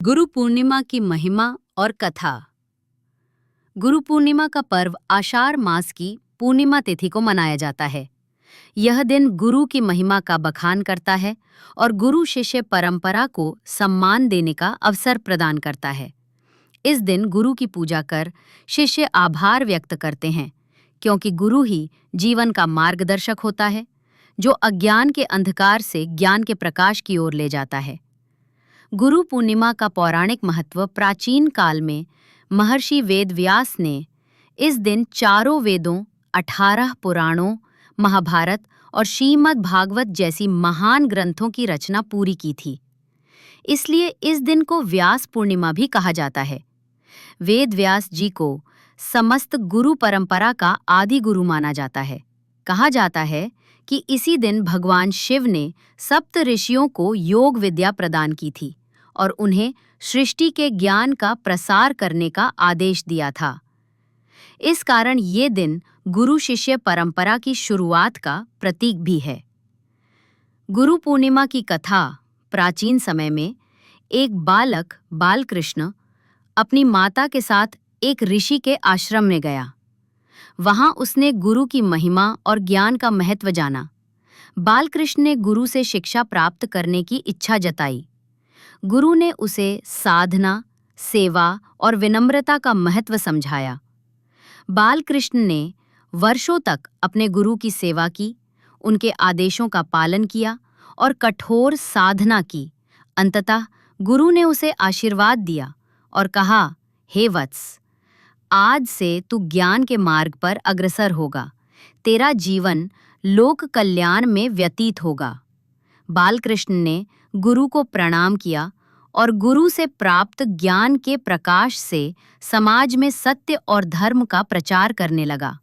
गुरु पूर्णिमा की महिमा और कथा। गुरु पूर्णिमा का पर्व आषाढ़ मास की पूर्णिमा तिथि को मनाया जाता है। यह दिन गुरु की महिमा का बखान करता है और गुरु शिष्य परंपरा को सम्मान देने का अवसर प्रदान करता है। इस दिन गुरु की पूजा कर शिष्य आभार व्यक्त करते हैं, क्योंकि गुरु ही जीवन का मार्गदर्शक होता है, जो अज्ञान के अंधकार से ज्ञान के प्रकाश की ओर ले जाता है। गुरु पूर्णिमा का पौराणिक महत्व प्राचीन काल में महर्षि वेदव्यास ने इस दिन चारों वेदों, 18 पुराणों, महाभारत और श्रीमद् भागवत जैसी महान ग्रंथों की रचना पूरी की थी। इसलिए इस दिन को व्यास पूर्णिमा भी कहा जाता है। वेद व्यास जी को समस्त गुरु परंपरा का आदि गुरु माना जाता है। कहा जाता है कि इसी दिन भगवान शिव ने सप्त ऋषियों को योग विद्या प्रदान की थी और उन्हें सृष्टि के ज्ञान का प्रसार करने का आदेश दिया था। इस कारण ये दिन गुरु शिष्य परंपरा की शुरुआत का प्रतीक भी है। गुरु पूर्णिमा की कथा प्राचीन समय में एक बालक बालकृष्ण अपनी माता के साथ एक ऋषि के आश्रम में गया। वहां उसने गुरु की महिमा और ज्ञान का महत्व जाना। बालकृष्ण ने गुरु से शिक्षा प्राप्त करने की इच्छा जताई। गुरु ने उसे साधना, सेवा और विनम्रता का महत्व समझाया। बालकृष्ण ने वर्षों तक अपने गुरु की सेवा की, उनके आदेशों का पालन किया और कठोर साधना की। अंततः गुरु ने उसे आशीर्वाद दिया और कहा, हे वत्स, आज से तू ज्ञान के मार्ग पर अग्रसर होगा। तेरा जीवन लोक कल्याण में व्यतीत होगा। बालकृष्ण ने गुरु को प्रणाम किया और गुरु से प्राप्त ज्ञान के प्रकाश से समाज में सत्य और धर्म का प्रचार करने लगा।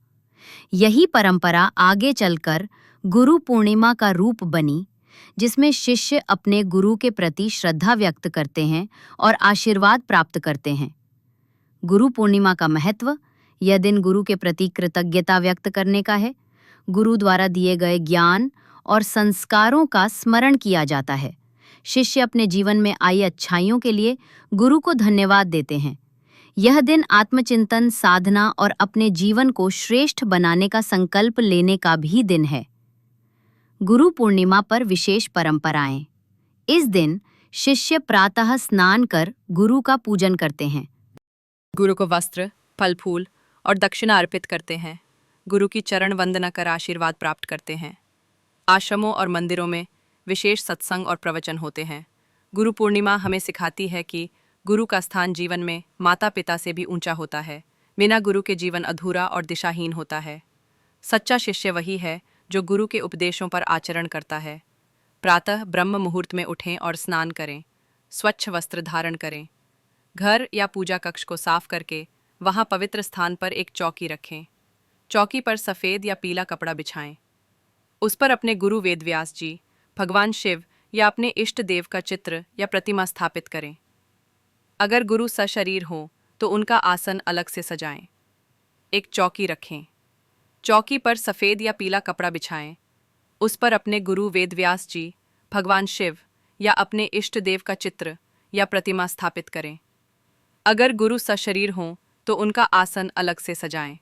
यही परंपरा आगे चलकर गुरु पूर्णिमा का रूप बनी, जिसमें शिष्य अपने गुरु के प्रति श्रद्धा व्यक्त करते हैं और आशीर्वाद प्राप्त करते हैं। गुरु पूर्णिमा का महत्व: यह दिन गुरु के प्रति कृतज्ञता व्यक्त करने का है। गुरु द्वारा दिए गए ज्ञान और संस्कारों का स्मरण किया जाता है। शिष्य अपने जीवन में आई अच्छाइयों के लिए गुरु को धन्यवाद देते हैं। यह दिन आत्मचिंतन, साधना और अपने जीवन को श्रेष्ठ बनाने का संकल्प लेने का भी दिन है। गुरु पूर्णिमा पर विशेष परंपराएं: इस दिन शिष्य प्रातः स्नान कर गुरु का पूजन करते हैं। गुरु को वस्त्र, फल फूल और दक्षिणा अर्पित करते हैं। गुरु की चरण वंदना कर आशीर्वाद प्राप्त करते हैं। आश्रमों और मंदिरों में विशेष सत्संग और प्रवचन होते हैं। गुरु पूर्णिमा हमें सिखाती है कि गुरु का स्थान जीवन में माता पिता से भी ऊंचा होता है। बिना गुरु के जीवन अधूरा और दिशाहीन होता है। सच्चा शिष्य वही है जो गुरु के उपदेशों पर आचरण करता है। प्रातः ब्रह्म मुहूर्त में उठें और स्नान करें। स्वच्छ वस्त्र धारण करें। घर या पूजा कक्ष को साफ करके वहां पवित्र स्थान पर एक चौकी रखें। चौकी पर सफ़ेद या पीला कपड़ा बिछाएं। उस पर अपने गुरु वेदव्यास जी, भगवान शिव या अपने इष्ट देव का चित्र या प्रतिमा स्थापित करें। अगर गुरु सशरीर हो तो उनका आसन अलग से सजाएं। एक चौकी रखें। चौकी पर सफ़ेद या पीला कपड़ा बिछाएं। उस पर अपने गुरु वेदव्यास जी, भगवान शिव या अपने इष्ट देव का चित्र या प्रतिमा स्थापित करें। अगर गुरु सशरीर हों तो उनका आसन अलग से सजाएं।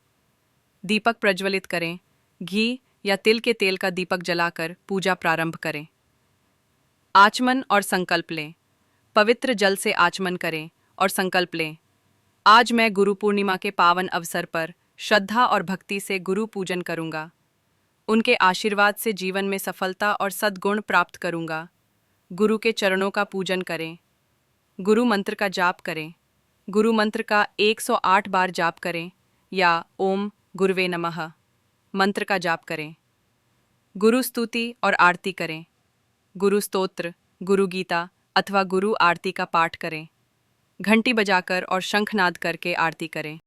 दीपक प्रज्वलित करें। घी या तिल के तेल का दीपक जलाकर पूजा प्रारंभ करें। आचमन और संकल्प लें। पवित्र जल से आचमन करें और संकल्प लें, आज मैं गुरु पूर्णिमा के पावन अवसर पर श्रद्धा और भक्ति से गुरु पूजन करूंगा। उनके आशीर्वाद से जीवन में सफलता और सद्गुण प्राप्त करूंगा। गुरु के चरणों का पूजन करें। गुरु मंत्र का जाप करें। गुरु मंत्र का 108 बार जाप करें या ओम गुरुवे नमः मंत्र का जाप करें। गुरु स्तुति और आरती करें। गुरु स्तोत्र, गुरु गीता अथवा गुरु आरती का पाठ करें। घंटी बजाकर और शंखनाद करके आरती करें।